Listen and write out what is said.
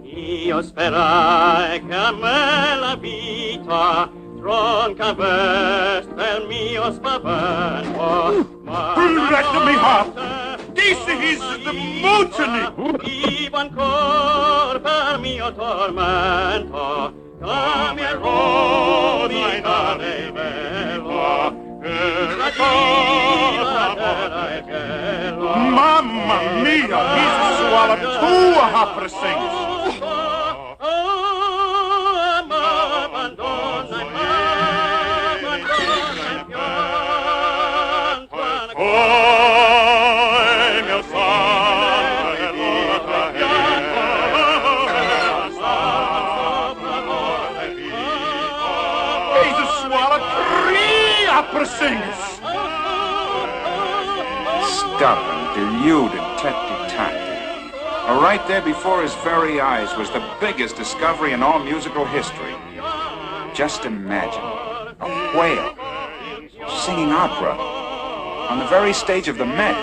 Io sperai che a me la vita tronca vest per mio spavento. Let me have! This is the mutiny! Vivo ancor per mio tormento, come rovina del velo, la terra è cielo. Mamma mia, he's swallowed two opera singers! Stubborn, deluded tete-tete. Right there before his very eyes was the biggest discovery in all musical history. Just imagine, a whale singing opera on the very stage of the Met.